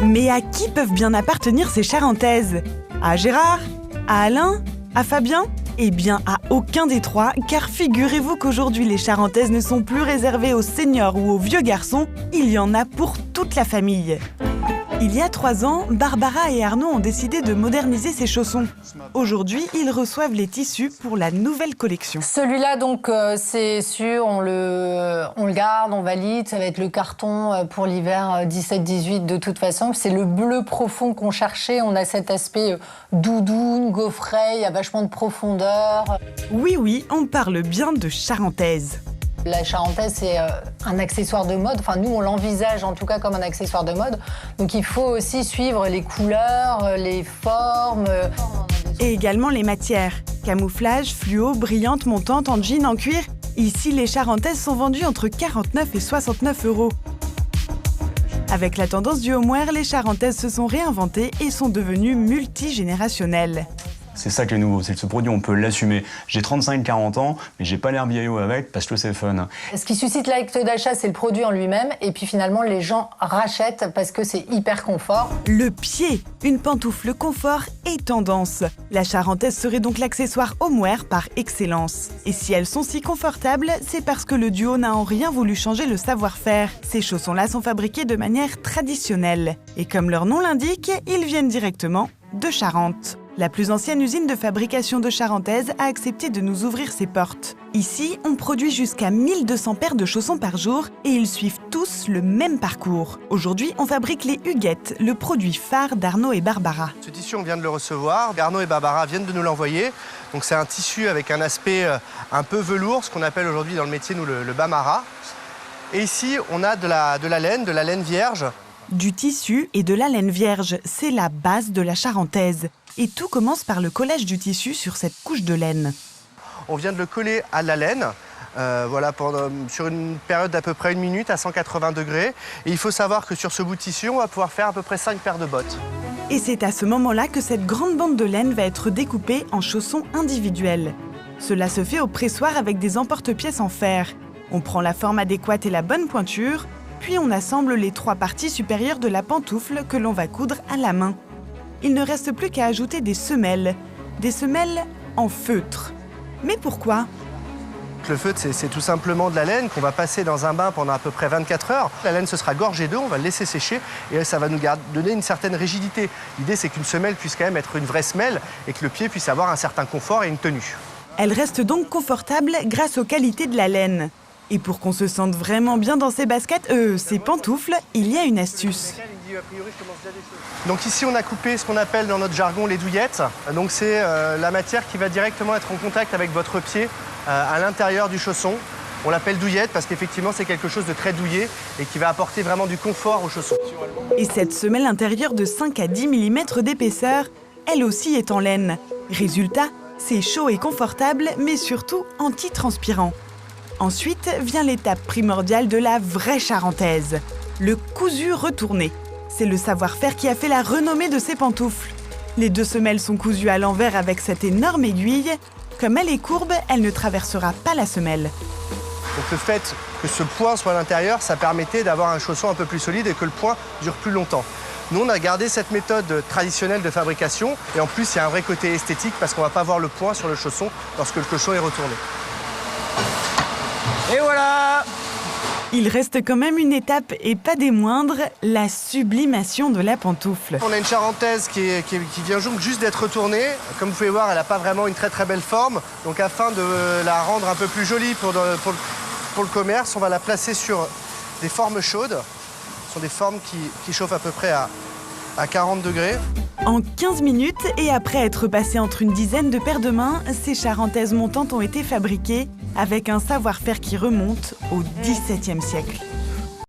Mais à qui peuvent bien appartenir ces charentaises? À Gérard? À Alain? À Fabien? Eh bien, à aucun des trois, car figurez-vous qu'aujourd'hui, les charentaises ne sont plus réservées aux seniors ou aux vieux garçons, il y en a pour toute la famille. Il y a 3 ans, Barbara et Arnaud ont décidé de moderniser ces chaussons. Aujourd'hui, ils reçoivent les tissus pour la nouvelle collection. Celui-là, donc, c'est sûr, on le garde, on valide. Ça va être le carton pour l'hiver 17-18 de toute façon. C'est le bleu profond qu'on cherchait. On a cet aspect doudoune, gaufret, il y a vachement de profondeur. Oui, on parle bien de charentaise. La charentaise, c'est un accessoire de mode. Enfin, nous, on l'envisage en tout cas comme un accessoire de mode. Donc, il faut aussi suivre les couleurs, les formes. Et également les matières. Camouflage, fluo, brillante, montante, en jean, en cuir. Ici, les charentaises sont vendues entre 49 et 69 €. Avec la tendance du homeware, les charentaises se sont réinventées et sont devenues multigénérationnelles. C'est ça qui est nouveau, c'est que ce produit, on peut l'assumer. J'ai 35-40 ans, mais j'ai pas l'air vieillot avec parce que c'est fun. Ce qui suscite l'acte d'achat, c'est le produit en lui-même. Et puis finalement, les gens rachètent parce que c'est hyper confort. Le pied, une pantoufle confort et tendance. La charentaise serait donc l'accessoire homeware par excellence. Et si elles sont si confortables, c'est parce que le duo n'a en rien voulu changer le savoir-faire. Ces chaussons-là sont fabriqués de manière traditionnelle. Et comme leur nom l'indique, ils viennent directement de Charente. La plus ancienne usine de fabrication de charentaises a accepté de nous ouvrir ses portes. Ici, on produit jusqu'à 1200 paires de chaussons par jour et ils suivent tous le même parcours. Aujourd'hui, on fabrique les huguettes, le produit phare d'Arnaud et Barbara. Ce tissu, on vient de le recevoir. Arnaud et Barbara viennent de nous l'envoyer. Donc c'est un tissu avec un aspect un peu velours, ce qu'on appelle aujourd'hui dans le métier, nous, le bamara. Et ici, on a de la laine vierge. Du tissu et de la laine vierge, c'est la base de la charentaise. Et tout commence par le collage du tissu sur cette couche de laine. On vient de le coller à la laine, sur une période d'à peu près 1 minute à 180 degrés. Et il faut savoir que sur ce bout de tissu, on va pouvoir faire à peu près 5 paires de bottes. Et c'est à ce moment-là que cette grande bande de laine va être découpée en chaussons individuels. Cela se fait au pressoir avec des emporte-pièces en fer. On prend la forme adéquate et la bonne pointure, puis on assemble les 3 parties supérieures de la pantoufle que l'on va coudre à la main. Il ne reste plus qu'à ajouter des semelles en feutre. Mais pourquoi ? Le feutre, c'est tout simplement de la laine qu'on va passer dans un bain pendant à peu près 24 heures. La laine, ce sera gorgée d'eau, on va le laisser sécher et ça va nous donner une certaine rigidité. L'idée, c'est qu'une semelle puisse quand même être une vraie semelle et que le pied puisse avoir un certain confort et une tenue. Elle reste donc confortable grâce aux qualités de la laine. Et pour qu'on se sente vraiment bien dans ses ses pantoufles, il y a une astuce. Donc ici, on a coupé ce qu'on appelle dans notre jargon les douillettes. Donc c'est la matière qui va directement être en contact avec votre pied à l'intérieur du chausson. On l'appelle douillette parce qu'effectivement, c'est quelque chose de très douillet et qui va apporter vraiment du confort au chausson. Et cette semelle intérieure de 5 à 10 mm d'épaisseur, elle aussi est en laine. Résultat, c'est chaud et confortable, mais surtout anti-transpirant. Ensuite vient l'étape primordiale de la vraie charentaise, le cousu retourné. C'est le savoir-faire qui a fait la renommée de ces pantoufles. Les 2 semelles sont cousues à l'envers avec cette énorme aiguille. Comme elle est courbe, elle ne traversera pas la semelle. Donc le fait que ce point soit à l'intérieur, ça permettait d'avoir un chausson un peu plus solide et que le point dure plus longtemps. Nous, on a gardé cette méthode traditionnelle de fabrication et en plus, il y a un vrai côté esthétique parce qu'on ne va pas voir le point sur le chausson lorsque le chausson est retourné. Et voilà! Il reste quand même une étape, et pas des moindres, la sublimation de la pantoufle. On a une charentaise qui vient juste d'être retournée. Comme vous pouvez voir, elle n'a pas vraiment une très très belle forme. Donc afin de la rendre un peu plus jolie pour le commerce, on va la placer sur des formes chaudes. Ce sont des formes qui chauffent à peu près à 40 degrés. En 15 minutes, et après être passées entre une dizaine de paires de mains, ces charentaises montantes ont été fabriquées avec un savoir-faire qui remonte au XVIIe siècle.